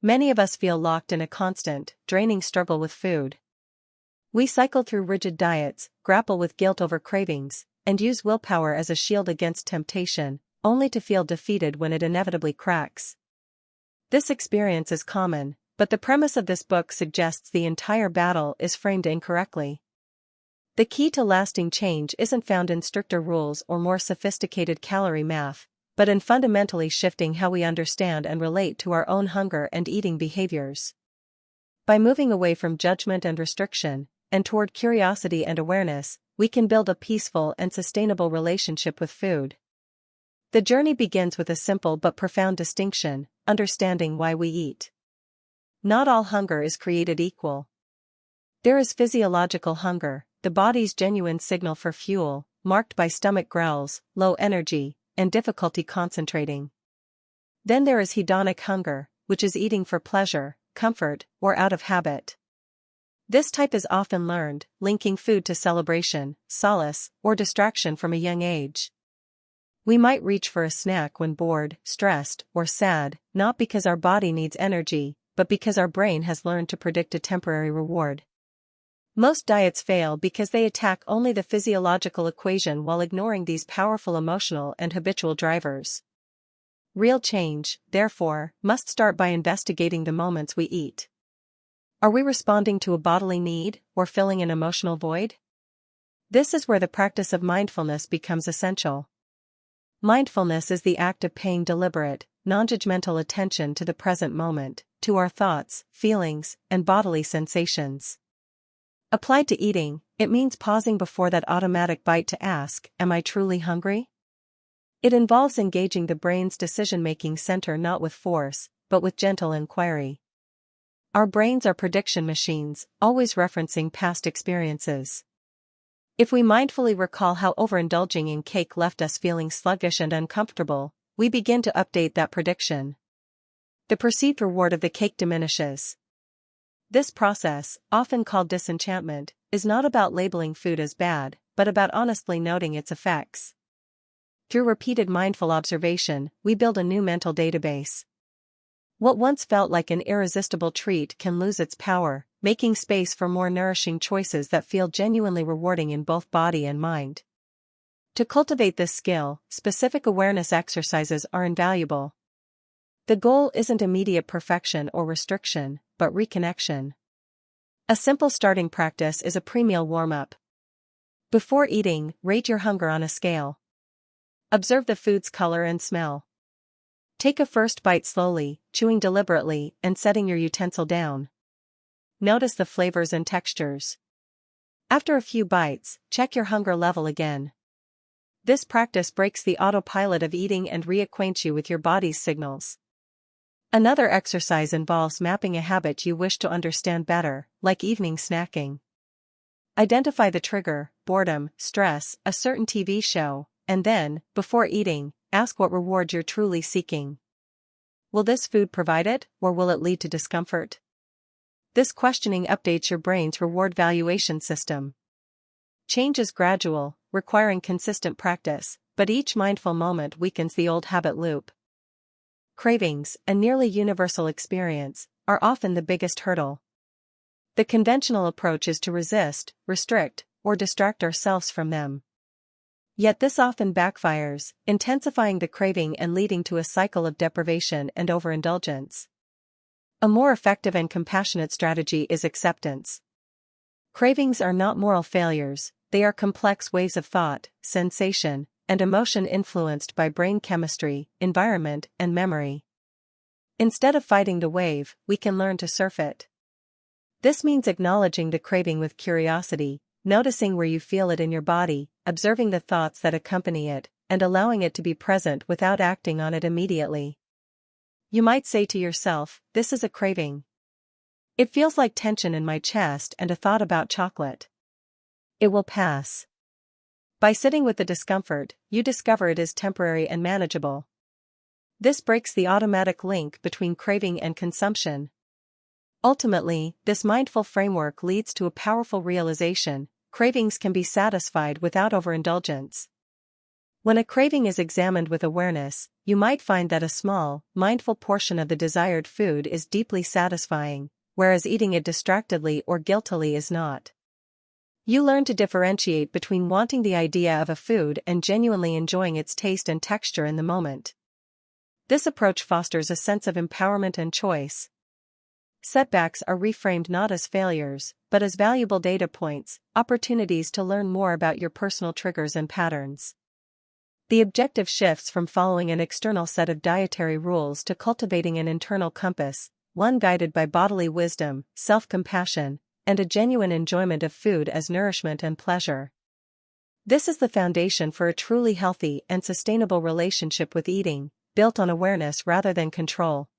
Many of us feel locked in a constant, draining struggle with food. We cycle through rigid diets, grapple with guilt over cravings, and use willpower as a shield against temptation, only to feel defeated when it inevitably cracks. This experience is common, but the premise of this book suggests the entire battle is framed incorrectly. The key to lasting change isn't found in stricter rules or more sophisticated calorie math, but in fundamentally shifting how we understand and relate to our own hunger and eating behaviors. By moving away from judgment and restriction, and toward curiosity and awareness, we can build a peaceful and sustainable relationship with food. The journey begins with a simple but profound distinction: understanding why we eat. Not all hunger is created equal. There is physiological hunger, the body's genuine signal for fuel, marked by stomach growls, low energy, and difficulty concentrating. Then there is hedonic hunger, which is eating for pleasure, comfort, or out of habit. This type is often learned, linking food to celebration, solace, or distraction from a young age. We might reach for a snack when bored, stressed, or sad, not because our body needs energy, but because our brain has learned to predict a temporary reward. Most diets fail because they attack only the physiological equation while ignoring these powerful emotional and habitual drivers. Real change, therefore, must start by investigating the moments we eat. Are we responding to a bodily need, or filling an emotional void? This is where the practice of mindfulness becomes essential. Mindfulness is the act of paying deliberate, non-judgmental attention to the present moment, to our thoughts, feelings, and bodily sensations. Applied to eating, it means pausing before that automatic bite to ask, am I truly hungry? It involves engaging the brain's decision-making center not with force, but with gentle inquiry. Our brains are prediction machines, always referencing past experiences. If we mindfully recall how overindulging in cake left us feeling sluggish and uncomfortable, we begin to update that prediction. The perceived reward of the cake diminishes. This process, often called disenchantment, is not about labeling food as bad, but about honestly noting its effects. Through repeated mindful observation, we build a new mental database. What once felt like an irresistible treat can lose its power, making space for more nourishing choices that feel genuinely rewarding in both body and mind. To cultivate this skill, specific awareness exercises are invaluable. The goal isn't immediate perfection or restriction, but reconnection. A simple starting practice is a pre-meal warm-up. Before eating, rate your hunger on a scale. Observe the food's color and smell. Take a first bite slowly, chewing deliberately and setting your utensil down. Notice the flavors and textures. After a few bites, check your hunger level again. This practice breaks the autopilot of eating and reacquaints you with your body's signals. Another exercise involves mapping a habit you wish to understand better, like evening snacking. Identify the trigger: boredom, stress, a certain TV show, and then, before eating, ask what reward you're truly seeking. Will this food provide it, or will it lead to discomfort? This questioning updates your brain's reward valuation system. Change is gradual, requiring consistent practice, but each mindful moment weakens the old habit loop. Cravings, a nearly universal experience, are often the biggest hurdle. The conventional approach is to resist, restrict, or distract ourselves from them. Yet this often backfires, intensifying the craving and leading to a cycle of deprivation and overindulgence. A more effective and compassionate strategy is acceptance. Cravings are not moral failures, they are complex waves of thought, sensation, and emotion influenced by brain chemistry, environment, and memory. Instead of fighting the wave, we can learn to surf it. This means acknowledging the craving with curiosity, noticing where you feel it in your body, observing the thoughts that accompany it, and allowing it to be present without acting on it immediately. You might say to yourself, this is a craving. It feels like tension in my chest and a thought about chocolate. It will pass. By sitting with the discomfort, you discover it is temporary and manageable. This breaks the automatic link between craving and consumption. Ultimately, this mindful framework leads to a powerful realization: cravings can be satisfied without overindulgence. When a craving is examined with awareness, you might find that a small, mindful portion of the desired food is deeply satisfying, whereas eating it distractedly or guiltily is not. You learn to differentiate between wanting the idea of a food and genuinely enjoying its taste and texture in the moment. This approach fosters a sense of empowerment and choice. Setbacks are reframed not as failures, but as valuable data points, opportunities to learn more about your personal triggers and patterns. The objective shifts from following an external set of dietary rules to cultivating an internal compass, one guided by bodily wisdom, self-compassion, and a genuine enjoyment of food as nourishment and pleasure. This is the foundation for a truly healthy and sustainable relationship with eating, built on awareness rather than control.